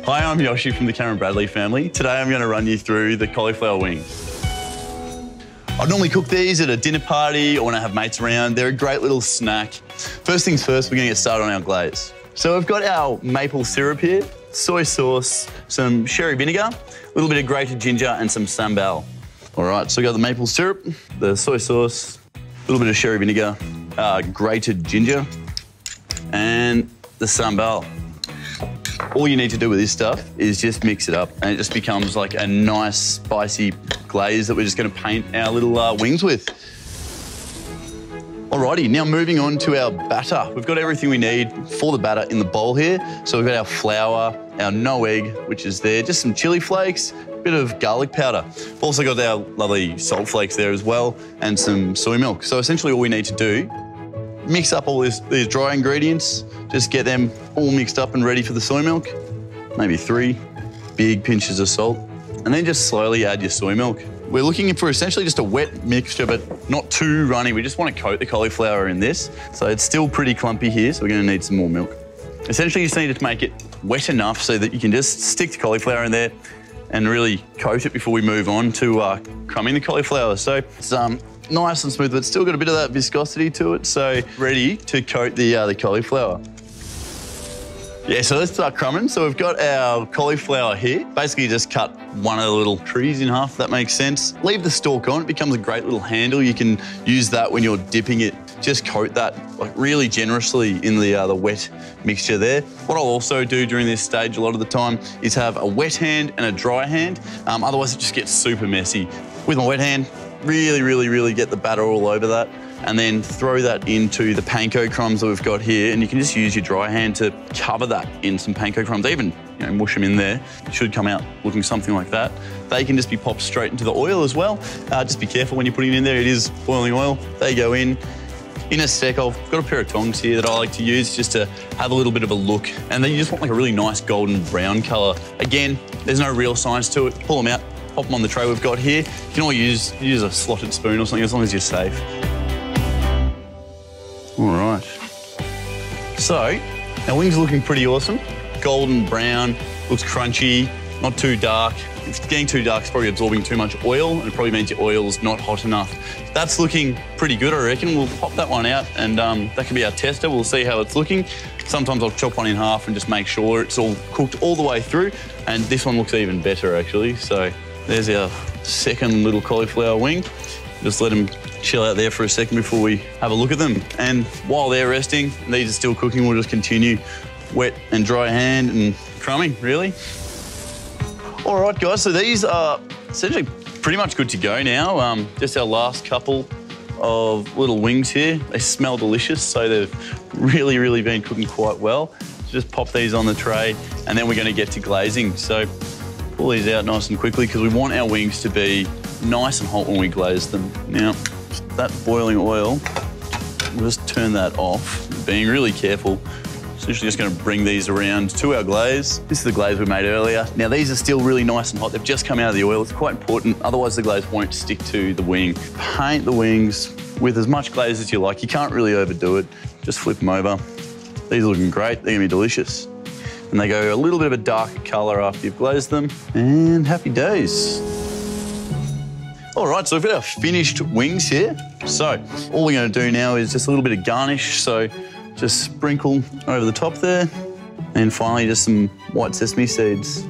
Hi, I'm Yoshi from the Cameron Bradley family. Today I'm going to run you through the cauliflower wings. I normally cook these at a dinner party or when I have mates around. They're a great little snack. First things first, we're going to get started on our glaze. So we've got our maple syrup here, soy sauce, some sherry vinegar, a little bit of grated ginger and some sambal. All right, so we've got the maple syrup, the soy sauce, a little bit of sherry vinegar, grated ginger, and the sambal. All you need to do with this stuff is just mix it up and it just becomes like a nice spicy glaze that we're just going to paint our little wings with. Alrighty, now moving on to our batter. We've got everything we need for the batter in the bowl here. So we've got our flour, our no egg, which is there, just some chili flakes, a bit of garlic powder. We've also got our lovely salt flakes there as well and some soy milk. So essentially all we need to do, mix up all these dry ingredients, just get them all mixed up and ready for the soy milk. Maybe 3 big pinches of salt, and then just slowly add your soy milk. We're looking for essentially just a wet mixture, but not too runny. We just want to coat the cauliflower in this. So it's still pretty clumpy here, so we're going to need some more milk. Essentially, you just need to make it wet enough so that you can just stick the cauliflower in there and really coat it before we move on to crumbing the cauliflower. So it's nice and smooth, but still got a bit of that viscosity to it. So ready to coat the cauliflower. Yeah, so let's start crumbing. So we've got our cauliflower here. Basically just cut one of the little trees in half, if that makes sense. Leave the stalk on, it becomes a great little handle. You can use that when you're dipping it. Just coat that like really generously in the wet mixture there. What I'll also do during this stage a lot of the time is have a wet hand and a dry hand. Otherwise it just gets super messy. With my wet hand, really get the batter all over that, and then throw that into the panko crumbs that we've got here, and you can just use your dry hand to cover that in some panko crumbs, even mush them in there. It should come out looking something like that. They can just be popped straight into the oil as well. Just be careful when you're putting it in there, it is boiling oil. They go in. In a sec, I've got a pair of tongs here that I like to use just to have a little bit of a look, and then you just want like a really nice golden brown colour. Again, there's no real science to it. Pull them out, pop them on the tray we've got here. You can always use a slotted spoon or something as long as you're safe. All right. So, our wings are looking pretty awesome. Golden brown, looks crunchy, not too dark. If it's getting too dark, it's probably absorbing too much oil, and it probably means your oil's not hot enough. That's looking pretty good, I reckon. We'll pop that one out, and that can be our tester. We'll see how it's looking. Sometimes I'll chop one in half and just make sure it's all cooked all the way through, and this one looks even better, actually. So there's our second little cauliflower wing. Just let them chill out there for a second before we have a look at them. And while they're resting, and these are still cooking, we'll just continue wet and dry hand and crumbing, really. All right, guys, so these are essentially pretty much good to go now. Just our last couple of little wings here. They smell delicious, so they've really been cooking quite well. So just pop these on the tray, and then we're going to get to glazing. So pull these out nice and quickly because we want our wings to be nice and hot when we glaze them. Now, that boiling oil, we'll just turn that off, being really careful. Essentially just going to bring these around to our glaze. This is the glaze we made earlier. Now these are still really nice and hot. They've just come out of the oil. It's quite important, otherwise the glaze won't stick to the wing. Paint the wings with as much glaze as you like. You can't really overdo it. Just flip them over. These are looking great. They're going to be delicious. And they go a little bit of a darker colour after you've glazed them. And happy days. All right, so we've got our finished wings here. So all we're going to do now is just a little bit of garnish. So just sprinkle over the top there. And finally, just some white sesame seeds.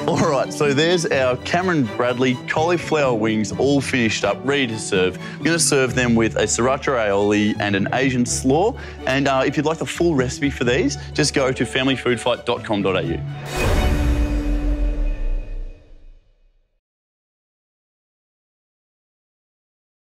All right, so there's our Cameron Bradley cauliflower wings all finished up, ready to serve. I'm going to serve them with a Siracha aioli and an Asian slaw. And if you'd like the full recipe for these, just go to familyfoodfight.com.au.